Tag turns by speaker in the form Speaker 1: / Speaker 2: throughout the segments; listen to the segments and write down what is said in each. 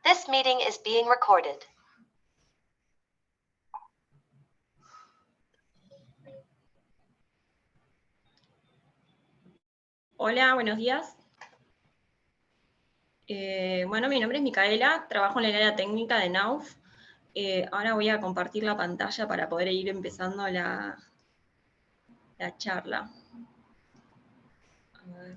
Speaker 1: This meeting is being recorded.
Speaker 2: Hola, buenos días. Bueno, mi nombre es Micaela, trabajo en el área técnica de NAUF. Ahora voy a compartir la pantalla para poder ir empezando la charla. A ver.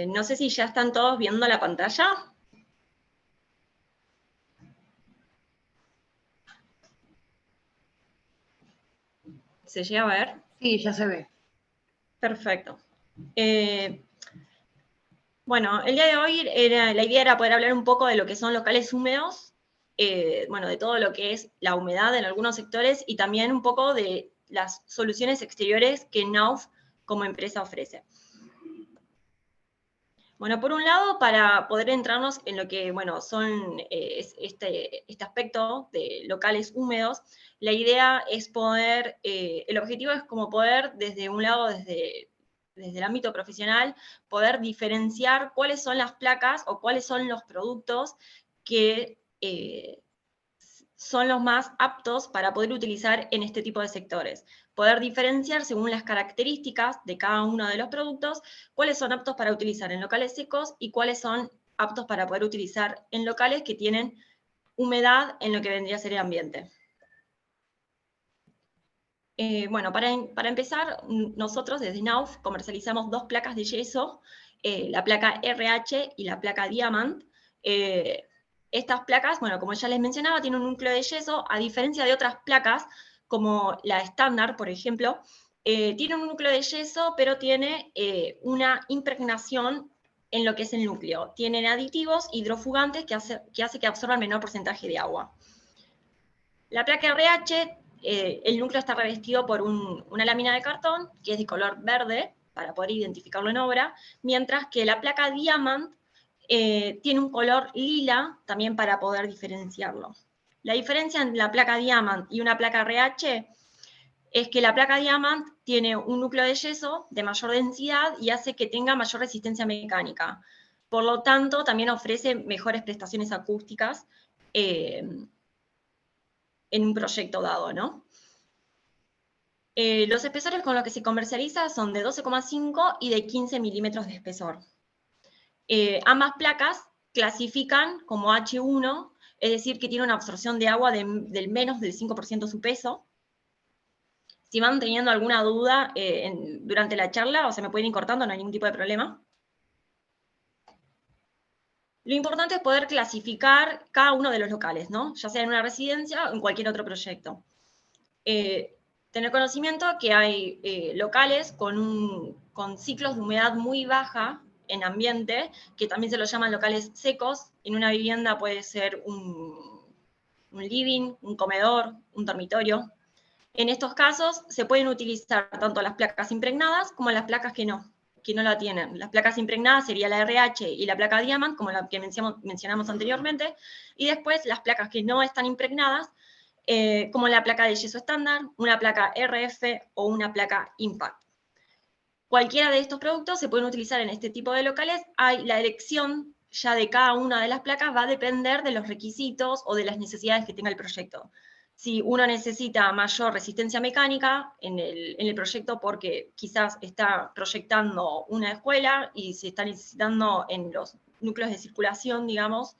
Speaker 2: No sé si ya están todos viendo la pantalla. ¿Se llega a ver?
Speaker 3: Sí, ya se ve.
Speaker 2: Perfecto. Bueno, el día de hoy la idea era poder hablar un poco de lo que son locales húmedos, bueno, de todo lo que es la humedad en algunos sectores y también un poco de las soluciones exteriores que NAUF como empresa ofrece. Bueno, por un lado, para poder entrarnos en lo que, bueno, son este aspecto de locales húmedos, la idea es poder, el objetivo es como poder, desde un lado, desde el ámbito profesional, poder diferenciar cuáles son las placas o cuáles son los productos que son los más aptos para poder utilizar en este tipo de sectores. Poder diferenciar según las características de cada uno de los productos, cuáles son aptos para utilizar en locales secos y cuáles son aptos para poder utilizar en locales que tienen humedad en lo que vendría a ser el ambiente. Bueno, para empezar, nosotros desde NAUF comercializamos dos placas de yeso, la placa RH y la placa Diamant. Estas placas, bueno, como ya les mencionaba, tienen un núcleo de yeso, a diferencia de otras placas, como la estándar, por ejemplo, tiene un núcleo de yeso, pero tiene una impregnación en lo que es el núcleo. Tienen aditivos hidrofugantes que hace que absorban menor porcentaje de agua. La placa RH, el núcleo está revestido por una lámina de cartón, que es de color verde, para poder identificarlo en obra, mientras que la placa Diamant tiene un color lila, también para poder diferenciarlo. La diferencia entre la placa Diamant y una placa RH es que la placa Diamant tiene un núcleo de yeso de mayor densidad y hace que tenga mayor resistencia mecánica. Por lo tanto, también ofrece mejores prestaciones acústicas en un proyecto dado, ¿no? Los espesores con los que se comercializa son de 12,5 y de 15 milímetros de espesor. Ambas placas clasifican como H1, es decir, que tiene una absorción de agua del menos del 5% de su peso. Si van teniendo alguna duda durante la charla, o se me pueden ir cortando, no hay ningún tipo de problema. Lo importante es poder clasificar cada uno de los locales, ¿no? Ya sea en una residencia o en cualquier otro proyecto. Tener conocimiento que hay locales con ciclos de humedad muy baja en ambiente, que también se los llaman locales secos. En una vivienda puede ser un living, un comedor, un dormitorio. En estos casos se pueden utilizar tanto las placas impregnadas como las placas que no la tienen. Las placas impregnadas sería la RH y la placa Diamant, como la que mencionamos anteriormente, y después las placas que no están impregnadas, como la placa de yeso estándar, una placa RF o una placa Impact. Cualquiera de estos productos se pueden utilizar en este tipo de locales. La elección ya de cada una de las placas va a depender de los requisitos o de las necesidades que tenga el proyecto. Si uno necesita mayor resistencia mecánica en el proyecto porque quizás está proyectando una escuela y se está necesitando en los núcleos de circulación, digamos,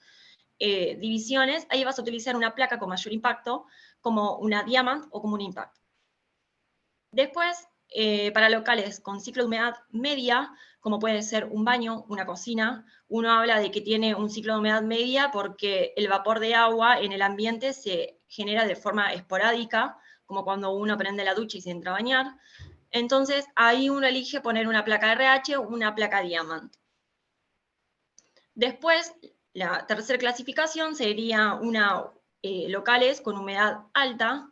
Speaker 2: divisiones, ahí vas a utilizar una placa con mayor impacto, como una Diamant o como un Impact. Después, para locales con ciclo de humedad media, como puede ser un baño, una cocina, uno habla de que tiene un ciclo de humedad media porque el vapor de agua en el ambiente se genera de forma esporádica, como cuando uno prende la ducha y se entra a bañar. Entonces, ahí uno elige poner una placa RH o una placa Diamant. Después, la tercera clasificación sería locales con humedad alta.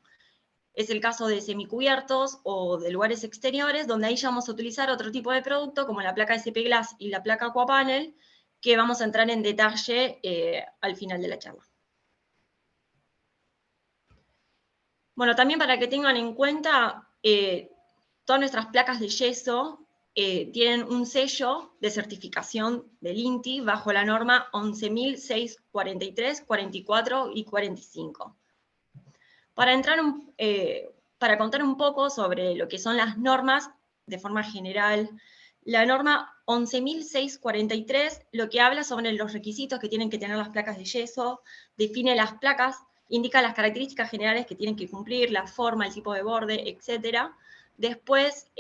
Speaker 2: Es el caso de semicubiertos o de lugares exteriores, donde ahí ya vamos a utilizar otro tipo de producto, como la placa SP Glass y la placa Aquapanel, que vamos a entrar en detalle al final de la charla. Bueno, también para que tengan en cuenta, todas nuestras placas de yeso tienen un sello de certificación del INTI bajo la norma 11.643, 44 y 45. Para contar un poco sobre lo que son las normas de forma general, la norma 11.643 lo que habla sobre los requisitos que tienen que tener las placas de yeso, define las placas, indica las características generales que tienen que cumplir, la forma, el tipo de borde, etc. Después,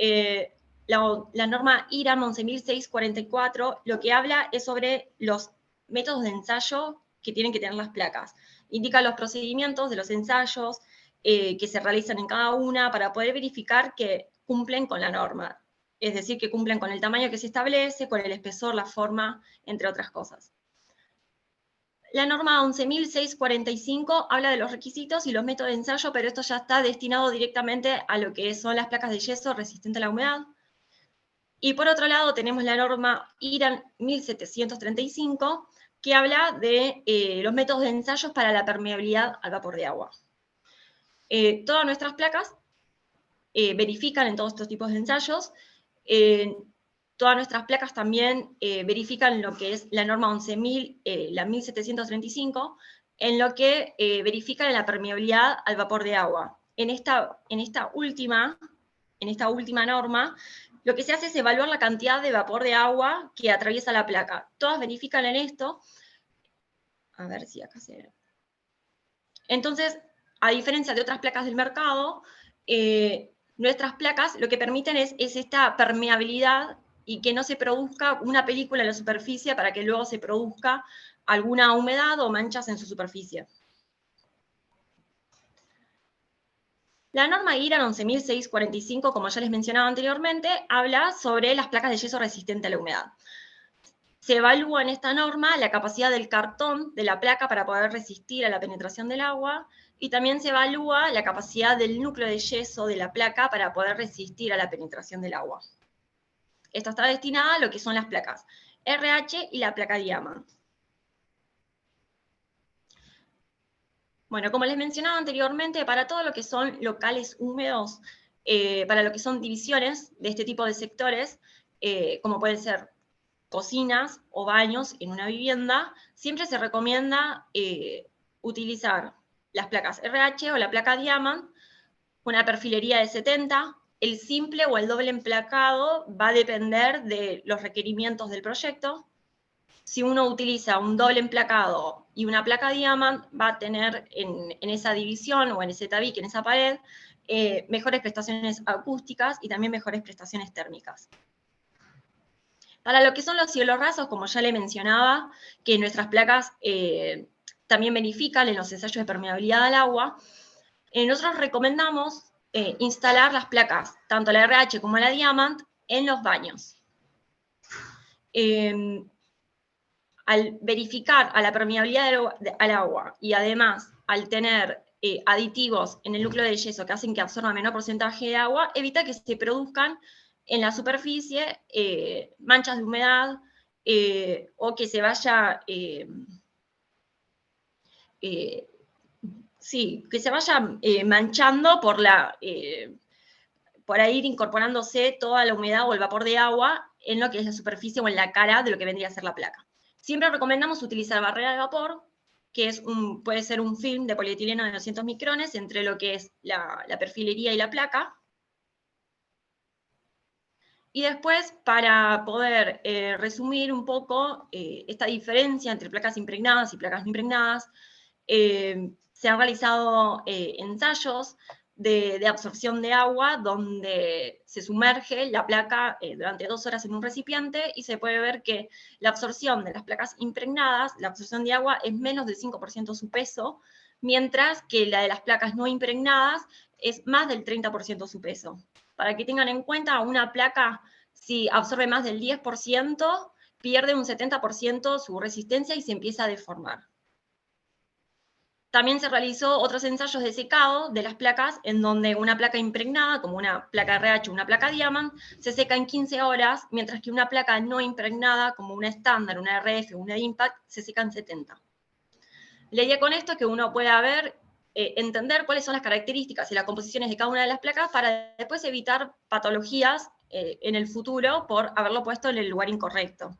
Speaker 2: la norma IRAM 11.644 lo que habla es sobre los métodos de ensayo que tienen que tener las placas. Indica los procedimientos de los ensayos que se realizan en cada una para poder verificar que cumplen con la norma. Es decir, que cumplen con el tamaño que se establece, con el espesor, la forma, entre otras cosas. La norma 11.645 habla de los requisitos y los métodos de ensayo, pero esto ya está destinado directamente a lo que son las placas de yeso resistentes a la humedad. Y por otro lado tenemos la norma IRAM 1735, que habla de los métodos de ensayos para la permeabilidad al vapor de agua. Todas nuestras placas verifican en todos estos tipos de ensayos. Todas nuestras placas también verifican lo que es la norma 11.000, la 1735, en lo que verifican la permeabilidad al vapor de agua. En esta última norma, lo que se hace es evaluar la cantidad de vapor de agua que atraviesa la placa. Todas verifican en esto. A ver si acá se ve. Entonces, a diferencia de otras placas del mercado, nuestras placas lo que permiten es esta permeabilidad y que no se produzca una película en la superficie para que luego se produzca alguna humedad o manchas en su superficie. La norma IRAM 11.645, como ya les mencionaba anteriormente, habla sobre las placas de yeso resistente a la humedad. Se evalúa en esta norma la capacidad del cartón de la placa para poder resistir a la penetración del agua, y también se evalúa la capacidad del núcleo de yeso de la placa para poder resistir a la penetración del agua. Esta está destinada a lo que son las placas RH y la placa Diamant. Bueno, como les mencionaba anteriormente, para todo lo que son locales húmedos, para lo que son divisiones de este tipo de sectores, como pueden ser cocinas o baños en una vivienda, siempre se recomienda utilizar las placas RH o la placa Diamant, una perfilería de 70, el simple o el doble emplacado va a depender de los requerimientos del proyecto. Si uno utiliza un doble emplacado y una placa Diamant, va a tener en esa división o en ese tabique, en esa pared, mejores prestaciones acústicas y también mejores prestaciones térmicas. Para lo que son los cielos rasos, como ya le mencionaba, que nuestras placas también verifican en los ensayos de permeabilidad al agua, nosotros recomendamos instalar las placas, tanto la RH como la Diamant, en los baños. Al verificar a la permeabilidad al agua y además al tener aditivos en el núcleo de yeso que hacen que absorba menor porcentaje de agua, evita que se produzcan en la superficie manchas de humedad o que se vaya manchando por ahí ir incorporándose toda la humedad o el vapor de agua en lo que es la superficie o en la cara de lo que vendría a ser la placa. Siempre recomendamos utilizar barrera de vapor, que puede ser un film de polietileno de 200 micrones entre lo que es la perfilería y la placa. Y después, para poder resumir un poco esta diferencia entre placas impregnadas y placas no impregnadas, se han realizado ensayos de absorción de agua donde se sumerge la placa durante 2 horas en un recipiente y se puede ver que la absorción de las placas impregnadas, la absorción de agua es menos del 5% su peso, mientras que la de las placas no impregnadas es más del 30% su peso. Para que tengan en cuenta, una placa, si absorbe más del 10%, pierde un 70% su resistencia y se empieza a deformar. También se realizó otros ensayos de secado de las placas en donde una placa impregnada, como una placa RH o una placa Diamant, se seca en 15 horas, mientras que una placa no impregnada, como una estándar, una RF o una Impact, se seca en 70. La idea con esto es que uno pueda ver entender cuáles son las características y las composiciones de cada una de las placas para después evitar patologías en el futuro por haberlo puesto en el lugar incorrecto.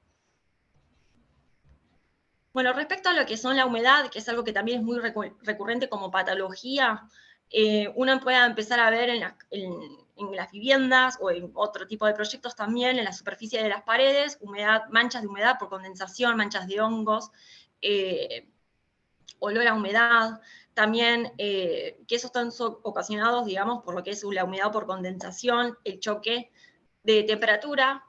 Speaker 2: Bueno, respecto a lo que son la humedad, que es algo que también es muy recurrente como patología, uno puede empezar a ver en las viviendas o en otro tipo de proyectos también, en la superficie de las paredes, manchas de humedad por condensación, manchas de hongos, olor a humedad, también que esos están ocasionados, digamos, por lo que es la humedad por condensación, el choque de temperatura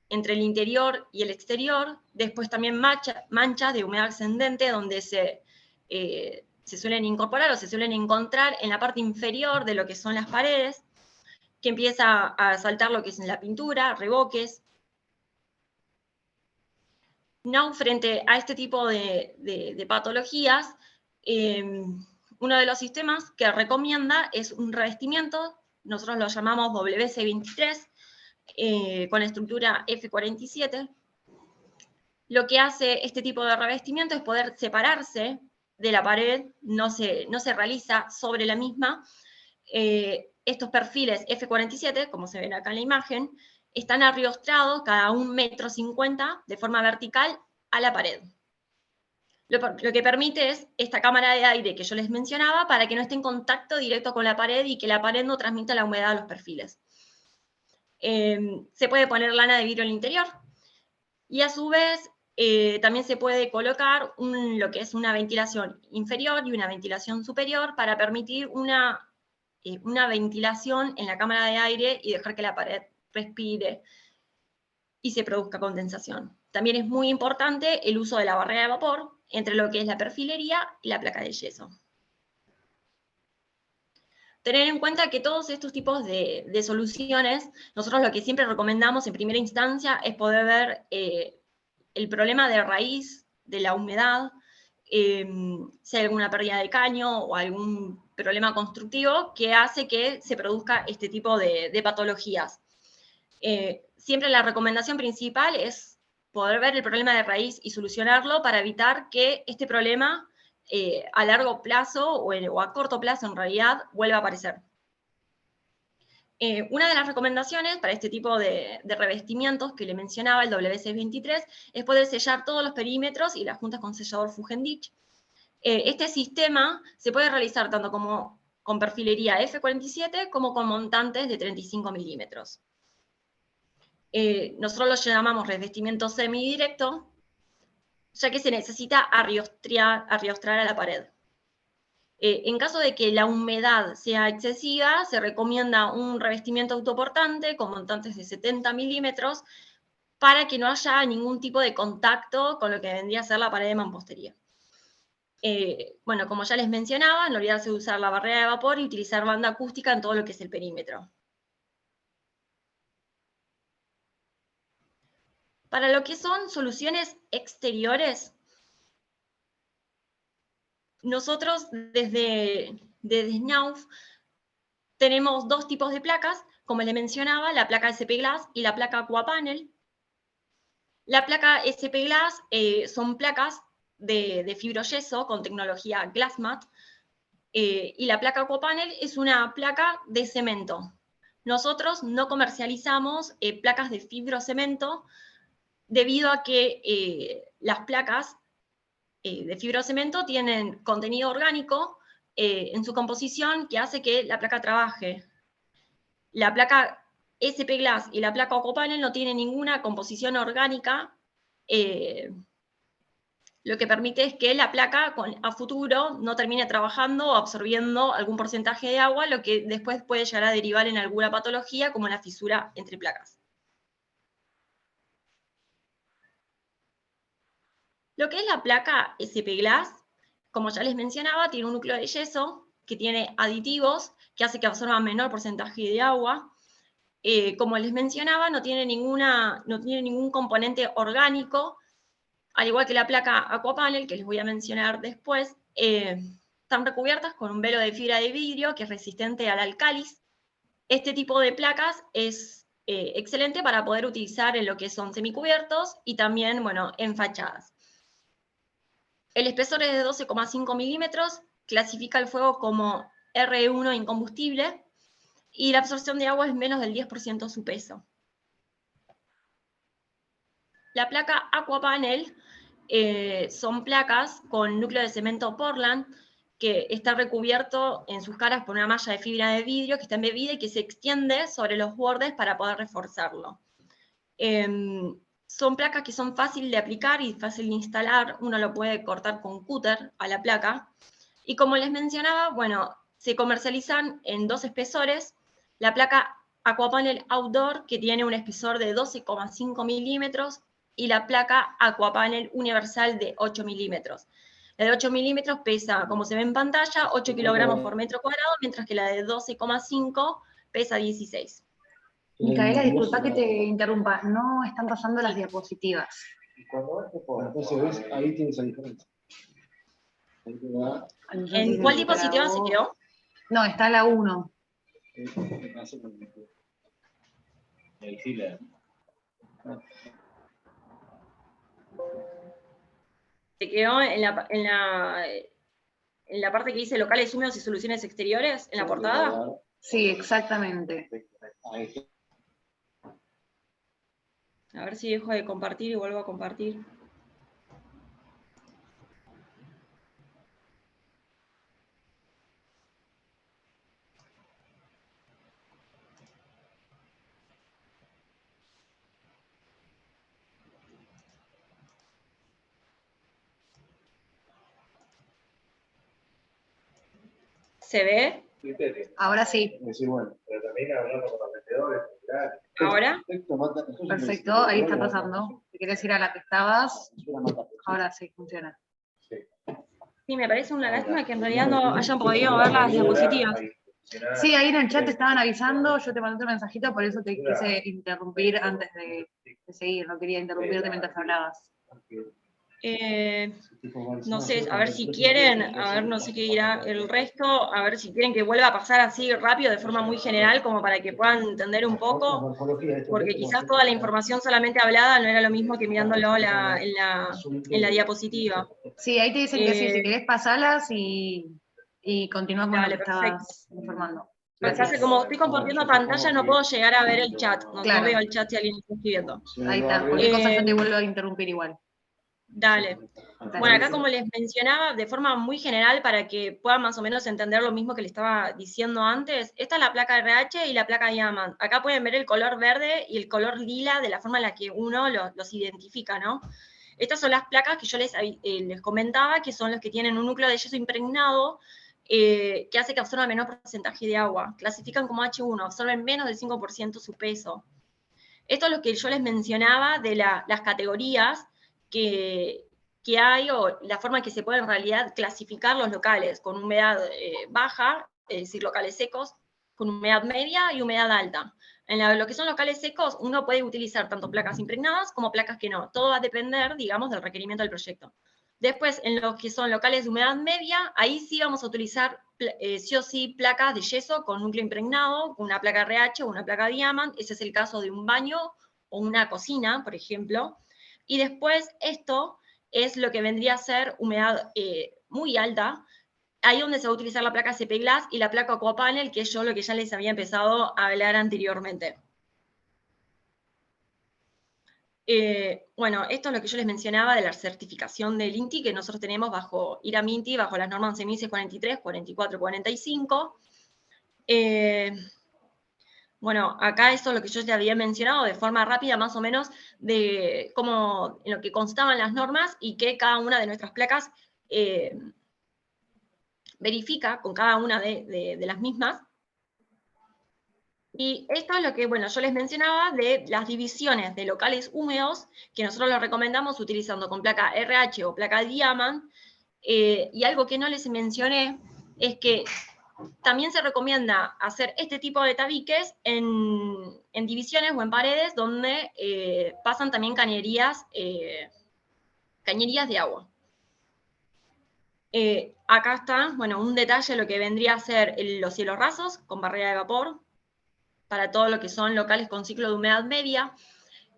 Speaker 2: entre el interior y el exterior, después también manchas de humedad ascendente donde se suelen incorporar o se suelen encontrar en la parte inferior de lo que son las paredes, que empieza a saltar lo que es en la pintura, revoques. No, frente a este tipo de patologías, uno de los sistemas que recomienda es un revestimiento, nosotros lo llamamos WC23, con estructura F47. Lo que hace este tipo de revestimiento es poder separarse de la pared, no se realiza sobre la misma. Estos perfiles F47, como se ven acá en la imagen, están arriostrados cada 1,50 m de forma vertical a la pared. Lo que permite es esta cámara de aire que yo les mencionaba para que no esté en contacto directo con la pared y que la pared no transmita la humedad a los perfiles. Se puede poner lana de vidrio en el interior y a su vez también se puede colocar lo que es una ventilación inferior y una ventilación superior para permitir una ventilación en la cámara de aire y dejar que la pared respire y se produzca condensación. También es muy importante el uso de la barrera de vapor entre lo que es la perfilería y la placa de yeso. Tener en cuenta que todos estos tipos de soluciones, nosotros lo que siempre recomendamos en primera instancia es poder ver el problema de raíz de la humedad, si hay alguna pérdida de caño o algún problema constructivo que hace que se produzca este tipo de patologías. Siempre la recomendación principal es poder ver el problema de raíz y solucionarlo para evitar que este problema a largo plazo o a corto plazo en realidad vuelva a aparecer. Una de las recomendaciones para este tipo de revestimientos que le mencionaba, el WC23, es poder sellar todos los perímetros y las juntas con sellador Fugendich. Este sistema se puede realizar tanto como con perfilería F47 como con montantes de 35 milímetros. Nosotros lo llamamos revestimiento semidirecto, ya que se necesita arriostrar a la pared. En caso de que la humedad sea excesiva, se recomienda un revestimiento autoportante con montantes de 70 milímetros para que no haya ningún tipo de contacto con lo que vendría a ser la pared de mampostería. Bueno, como ya les mencionaba, no olvidarse de usar la barrera de vapor y utilizar banda acústica en todo lo que es el perímetro. Para lo que son soluciones exteriores, nosotros desde Knauf tenemos dos tipos de placas, como les mencionaba, la placa SP Glass y la placa Aquapanel. La placa SP Glass son placas de fibroyeso con tecnología GlassMat, y la placa Aquapanel es una placa de cemento. Nosotros no comercializamos placas de fibrocemento debido a que las placas de fibrocemento tienen contenido orgánico en su composición que hace que la placa trabaje. La placa SP Glass y la placa Aquapanel no tienen ninguna composición orgánica, lo que permite es que la placa a futuro no termine trabajando o absorbiendo algún porcentaje de agua, lo que después puede llegar a derivar en alguna patología como la fisura entre placas. Lo que es la placa SP Glass, como ya les mencionaba, tiene un núcleo de yeso que tiene aditivos que hace que absorba menor porcentaje de agua. Como les mencionaba, no tiene ningún componente orgánico, al igual que la placa Aquapanel, que les voy a mencionar después. Están recubiertas con un velo de fibra de vidrio que es resistente al álcalis. Este tipo de placas es excelente para poder utilizar en lo que son semicubiertos y también, bueno, en fachadas. El espesor es de 12,5 milímetros, clasifica el fuego como R1 incombustible y la absorción de agua es menos del 10% de su peso. La placa Aquapanel son placas con núcleo de cemento Portland que está recubierto en sus caras por una malla de fibra de vidrio que está embebida y que se extiende sobre los bordes para poder reforzarlo. Son placas que son fáciles de aplicar y fácil de instalar, uno lo puede cortar con cúter a la placa, y como les mencionaba, bueno, se comercializan en dos espesores, la placa Aquapanel Outdoor, que tiene un espesor de 12,5 milímetros, y la placa Aquapanel Universal de 8 milímetros. La de 8 milímetros pesa, como se ve en pantalla, 8 kilogramos por metro cuadrado, mientras que la de 12,5 pesa 16.
Speaker 3: Micaela, disculpa que te interrumpa, no están pasando las diapositivas.
Speaker 4: Entonces, ¿ves? Ahí tienes esa diferencia.
Speaker 2: ¿En cuál diapositiva se quedó?
Speaker 3: No, está la 1.
Speaker 2: Se quedó en la parte que dice locales húmedos y soluciones exteriores, en la portada.
Speaker 3: Sí, exactamente.
Speaker 2: A ver si dejo de compartir y vuelvo a compartir. ¿Se ve?
Speaker 3: Ahora sí.
Speaker 4: Sí, bueno. Pero también hablando con los vendedores.
Speaker 2: ¿Ahora?
Speaker 3: Perfecto, ahí está pasando. Si quieres ir a la que estabas, ahora sí funciona.
Speaker 2: Sí, me parece una lástima que en realidad no hayan podido ver las diapositivas.
Speaker 3: Sí, ahí en el chat te estaban avisando, yo te mandé un mensajito, por eso te quise interrumpir antes de seguir, no quería interrumpirte mientras hablabas.
Speaker 2: No sé, a ver si quieren, a ver, no sé qué dirá el resto, a ver si quieren que vuelva a pasar así rápido, de forma muy general, como para que puedan entender un poco, porque quizás toda la información solamente hablada no era lo mismo que mirándolo en la diapositiva.
Speaker 3: Sí, ahí te dicen que sí, si querés pasalas y continúa con lo que
Speaker 2: perfecto.
Speaker 3: estabas informando.
Speaker 2: Gracias. Como estoy compartiendo pantalla, no puedo llegar a ver el chat,
Speaker 3: Claro.
Speaker 2: no veo el chat si alguien está escribiendo.
Speaker 3: Ahí está, cualquier cosa yo te vuelvo a interrumpir igual.
Speaker 2: Dale. Bueno, acá como les mencionaba, de forma muy general, para que puedan más o menos entender lo mismo que les estaba diciendo antes, esta es la placa RH y la placa Diamant. Acá pueden ver el color verde y el color lila de la forma en la que uno los identifica, ¿no? Estas son las placas que yo les comentaba, que son los que tienen un núcleo de yeso impregnado, que hace que absorban menor porcentaje de agua. Clasifican como H1, absorben menos del 5% su peso. Esto es lo que yo les mencionaba de las categorías que hay, o la forma en que se puede en realidad clasificar los locales, con humedad baja, es decir, locales secos, con humedad media y humedad alta. En lo que son locales secos, uno puede utilizar tanto placas impregnadas como placas que no. Todo va a depender, digamos, del requerimiento del proyecto. Después, en lo que son locales de humedad media, ahí sí vamos a utilizar sí o sí placas de yeso con núcleo impregnado, una placa RH o una placa Diamant. Ese es el caso de un baño o una cocina, por ejemplo. Y después esto es lo que vendría a ser humedad muy alta, ahí donde se va a utilizar la placa CP Glass y la placa Aquapanel, que es lo que ya les había empezado a hablar anteriormente. Bueno, esto es lo que yo les mencionaba de la certificación del INTI, que nosotros tenemos bajo IRAM INTI, bajo las normas CEMICE 43, 44, 45. Bueno, acá esto es lo que yo ya había mencionado de forma rápida, más o menos, de cómo, en lo que constaban las normas y que cada una de nuestras placas verifica con cada una de las mismas. Y esto es lo que, bueno, yo les mencionaba de las divisiones de locales húmedos, que nosotros los recomendamos utilizando con placa RH o placa Diamant, y algo que no les mencioné es que también se recomienda hacer este tipo de tabiques en divisiones o en paredes donde pasan también cañerías de agua. Acá está, bueno, un detalle de lo que vendría a ser los cielos rasos con barrera de vapor, para todo lo que son locales con ciclo de humedad media.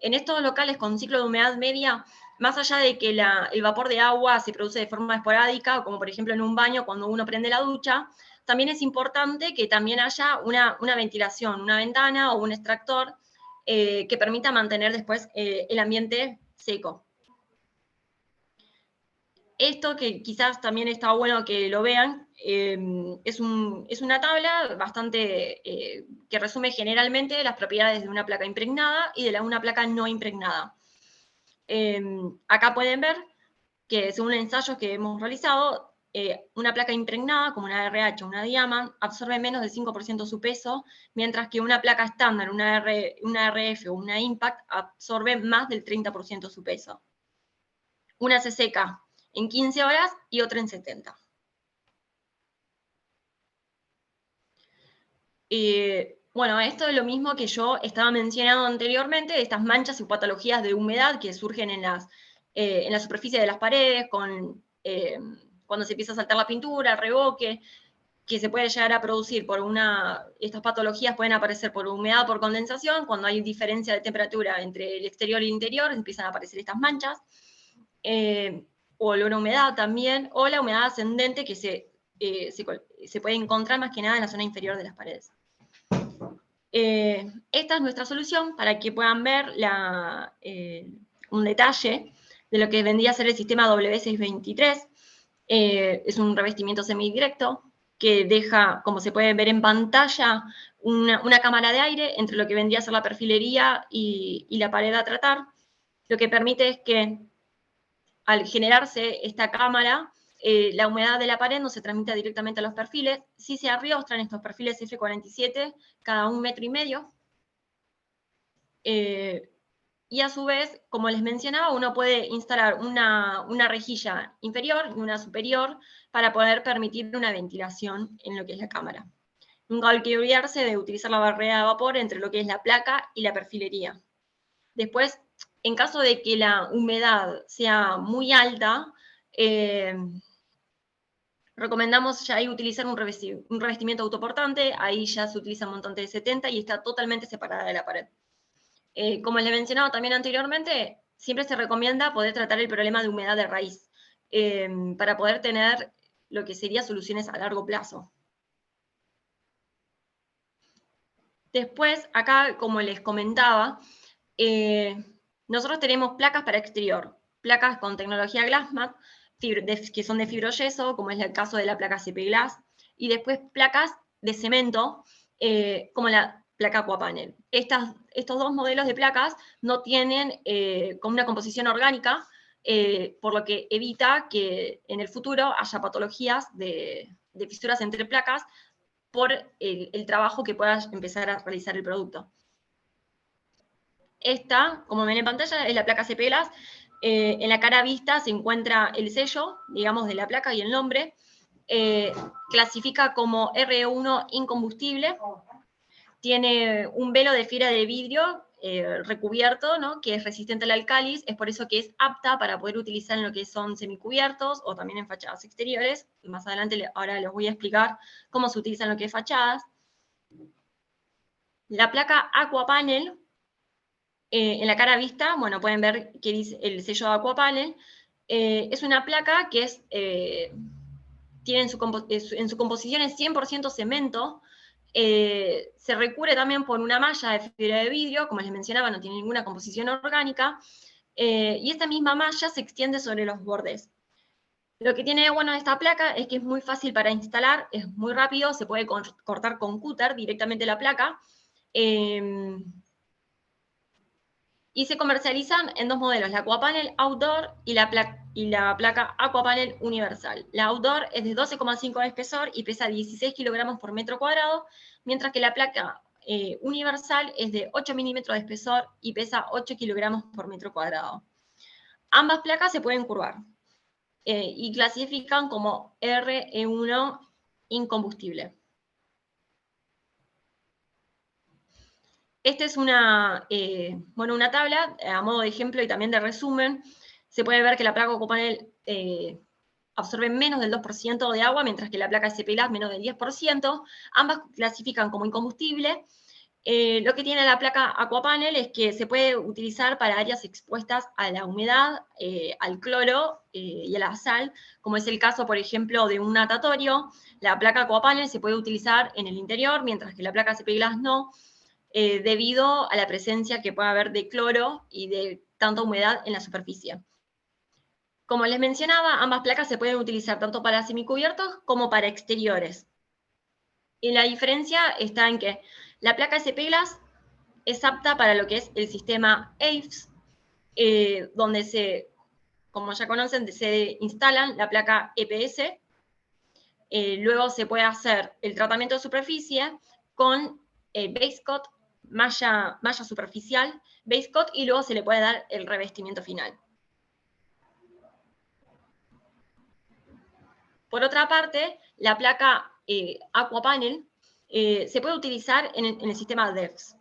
Speaker 2: En estos locales con ciclo de humedad media, más allá de que el vapor de agua se produce de forma esporádica, como por ejemplo en un baño cuando uno prende la ducha, también es importante que también haya una ventilación, una ventana o un extractor que permita mantener después el ambiente seco. Esto que quizás también está bueno que lo vean, es una tabla bastante que resume generalmente las propiedades de una placa impregnada y de una placa no impregnada. Acá pueden ver que según ensayos que hemos realizado, una placa impregnada, como una RH o una Diamant, absorbe menos del 5% de su peso, mientras que una placa estándar, una RF o una Impact, absorbe más del 30% de su peso. Una se seca en 15 horas y otra en 70. Bueno, esto es lo mismo que yo estaba mencionando anteriormente, de estas manchas y patologías de humedad que surgen en la superficie de las paredes, cuando se empieza a saltar la pintura, el revoque, que se puede llegar a producir estas patologías pueden aparecer por humedad, por condensación, cuando hay diferencia de temperatura entre el exterior y el interior, empiezan a aparecer estas manchas, o la humedad también, o la humedad ascendente que se puede encontrar más que nada en la zona inferior de las paredes. Esta es nuestra solución para que puedan ver un detalle de lo que vendría a ser el sistema W623. Es un revestimiento semidirecto que deja, como se puede ver en pantalla, una cámara de aire entre lo que vendría a ser la perfilería y la pared a tratar. Lo que permite es que al generarse esta cámara, la humedad de la pared no se transmite directamente a los perfiles, sí se arriostran estos perfiles F47 cada 1,5 metros. Y a su vez, como les mencionaba, uno puede instalar una rejilla inferior y una superior para poder permitir una ventilación en lo que es la cámara. Nunca hay que olvidarse de utilizar la barrera de vapor entre lo que es la placa y la perfilería. Después, en caso de que la humedad sea muy alta, recomendamos ya ahí utilizar un revestimiento autoportante, ahí ya se utiliza un montante de 70 y está totalmente separada de la pared. Como les he mencionado también anteriormente, siempre se recomienda poder tratar el problema de humedad de raíz, para poder tener lo que serían soluciones a largo plazo. Después, acá, como les comentaba, nosotros tenemos placas para exterior, placas con tecnología Glassmat, que son de fibroyeso, como es el caso de la placa CP Glass, y después placas de cemento, como la placa Aquapanel. Estos dos modelos de placas no tienen como una composición orgánica, por lo que evita que en el futuro haya patologías de fisuras entre placas por el trabajo que pueda empezar a realizar el producto. Esta, como ven en pantalla, es la placa CP Glass. En la cara vista se encuentra el sello, digamos, de la placa y el nombre. Clasifica como RE1 incombustible. Tiene un velo de fibra de vidrio recubierto, ¿no?, que es resistente al álcalis, es por eso que es apta para poder utilizar en lo que son semicubiertos o también en fachadas exteriores. Más adelante ahora les voy a explicar cómo se utiliza en lo que es fachadas. La placa Aquapanel, en la cara vista, bueno, pueden ver que dice el sello de Aquapanel. Es una placa que tiene en su composición es 100% cemento. Se recubre también por una malla de fibra de vidrio, como les mencionaba, no tiene ninguna composición orgánica, y esta misma malla se extiende sobre los bordes. Lo que tiene de bueno esta placa es que es muy fácil para instalar, es muy rápido, se puede cortar con cúter directamente la placa, y se comercializan en dos modelos, la Aquapanel Outdoor y la placa Aquapanel Universal. La Outdoor es de 12,5 de espesor y pesa 16 kilogramos por metro cuadrado, mientras que la placa Universal es de 8 milímetros de espesor y pesa 8 kilogramos por metro cuadrado. Ambas placas se pueden curvar y clasifican como RE1 incombustible. Esta es una tabla a modo de ejemplo y también de resumen. Se puede ver que la placa Aquapanel absorbe menos del 2% de agua, mientras que la placa SP Glass menos del 10%. Ambas clasifican como incombustible. Lo que tiene la placa Aquapanel es que se puede utilizar para áreas expuestas a la humedad, al cloro y a la sal, como es el caso, por ejemplo, de un natatorio. La placa Aquapanel se puede utilizar en el interior, mientras que la placa CP Glass no, debido a la presencia que puede haber de cloro y de tanta humedad en la superficie. Como les mencionaba, ambas placas se pueden utilizar tanto para semicubiertos como para exteriores. Y la diferencia está en que la placa SP Glass es apta para lo que es el sistema AIFS, donde como ya conocen, se instalan la placa EPS. Luego se puede hacer el tratamiento de superficie con base coat, malla superficial, base coat, y luego se le puede dar el revestimiento final. Por otra parte, la placa Aquapanel se puede utilizar en el sistema DEFS.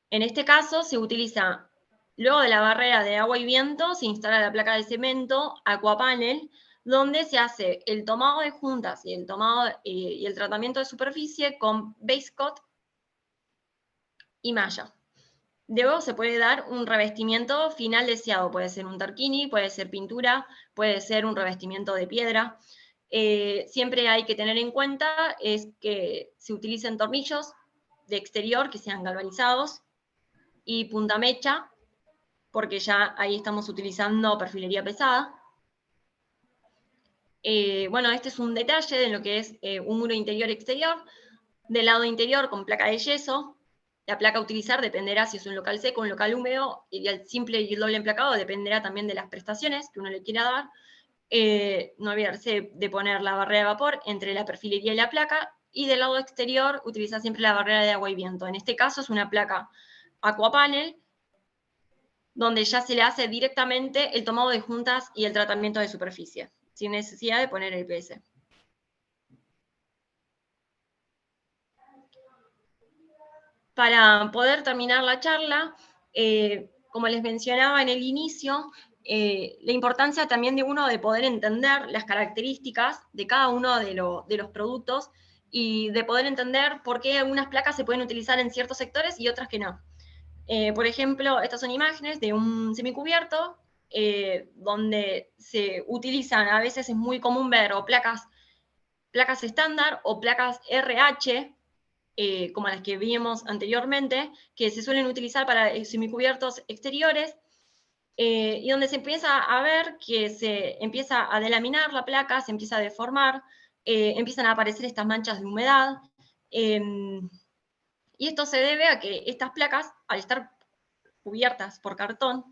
Speaker 2: En este caso se utiliza, luego de la barrera de agua y viento, se instala la placa de cemento Aquapanel, donde se hace el tomado de juntas y el tratamiento de superficie con base coat y malla. Luego se puede dar un revestimiento final deseado, puede ser un tarquini, puede ser pintura, puede ser un revestimiento de piedra. Siempre hay que tener en cuenta es que se utilicen tornillos de exterior que sean galvanizados y punta mecha, porque ya ahí estamos utilizando perfilería pesada. Bueno, este es un detalle de lo que es un muro interior-exterior. Del lado interior con placa de yeso. La placa a utilizar dependerá si es un local seco, un local húmedo, y el simple y el doble emplacado dependerá también de las prestaciones que uno le quiera dar. No olvidarse de poner la barrera de vapor entre la perfilería y la placa, y del lado exterior utilizar siempre la barrera de agua y viento. En este caso es una placa Aquapanel, donde ya se le hace directamente el tomado de juntas y el tratamiento de superficie, sin necesidad de poner el PS. Para poder terminar la charla, como les mencionaba en el inicio, la importancia también de uno de poder entender las características de cada uno de los productos y de poder entender por qué algunas placas se pueden utilizar en ciertos sectores y otras que no. Por ejemplo, estas son imágenes de un semicubierto donde se utilizan, a veces es muy común ver o placas estándar o placas RH, como las que vimos anteriormente, que se suelen utilizar para semicubiertos exteriores, y donde se empieza a ver que se empieza a delaminar la placa, se empieza a deformar, empiezan a aparecer estas manchas de humedad, y esto se debe a que estas placas, al estar cubiertas por cartón,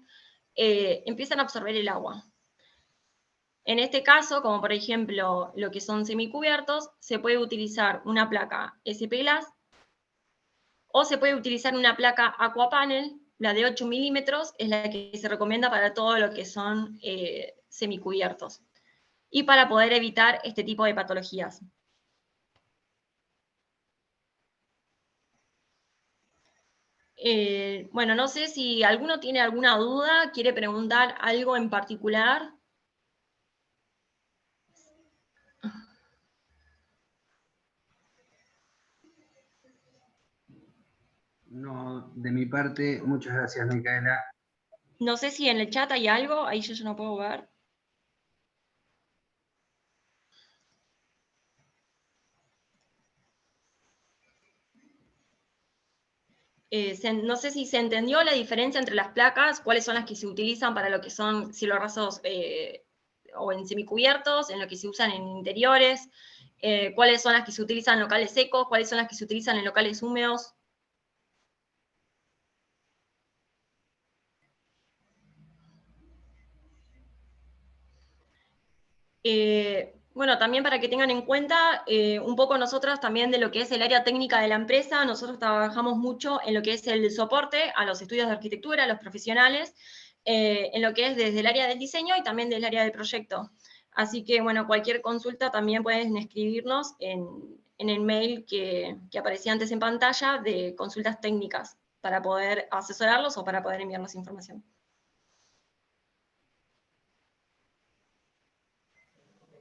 Speaker 2: empiezan a absorber el agua. En este caso, como por ejemplo lo que son semicubiertos, se puede utilizar una placa SP Glass o se puede utilizar una placa Aquapanel, la de 8 milímetros, es la que se recomienda para todo lo que son semicubiertos y para poder evitar este tipo de patologías. Bueno, no sé si alguno tiene alguna duda, quiere preguntar algo en particular.
Speaker 5: No, de mi parte, muchas gracias, Micaela.
Speaker 2: No sé si en el chat hay algo, ahí yo no puedo ver. No sé si se entendió la diferencia entre las placas, cuáles son las que se utilizan para lo que son cielos rasos o en semicubiertos, en lo que se usan en interiores, cuáles son las que se utilizan en locales secos, cuáles son las que se utilizan en locales húmedos. Bueno, también para que tengan en cuenta, un poco nosotros también de lo que es el área técnica de la empresa, nosotros trabajamos mucho en lo que es el soporte a los estudios de arquitectura, a los profesionales, en lo que es desde el área del diseño y también del área del proyecto. Así que, bueno, cualquier consulta también pueden escribirnos en el mail que aparecía antes en pantalla de consultas técnicas para poder asesorarlos o para poder enviarnos información.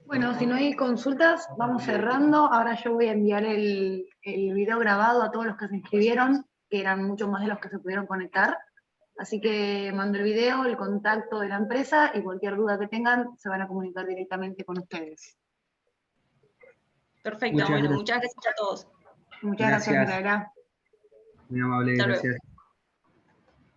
Speaker 3: Bueno, si no hay consultas, vamos cerrando. Ahora yo voy a enviar el el video grabado a todos los que se inscribieron, que eran muchos más de los que se pudieron conectar. Así que mando el video, el contacto de la empresa y cualquier duda que tengan se van a comunicar directamente con ustedes.
Speaker 2: Perfecto,
Speaker 5: Muchas
Speaker 2: bueno,
Speaker 5: gracias.
Speaker 2: muchas gracias a todos.
Speaker 3: Muchas gracias,
Speaker 5: Gracias.
Speaker 3: Micaela.
Speaker 5: Muy amable,
Speaker 2: Hasta luego.
Speaker 5: gracias.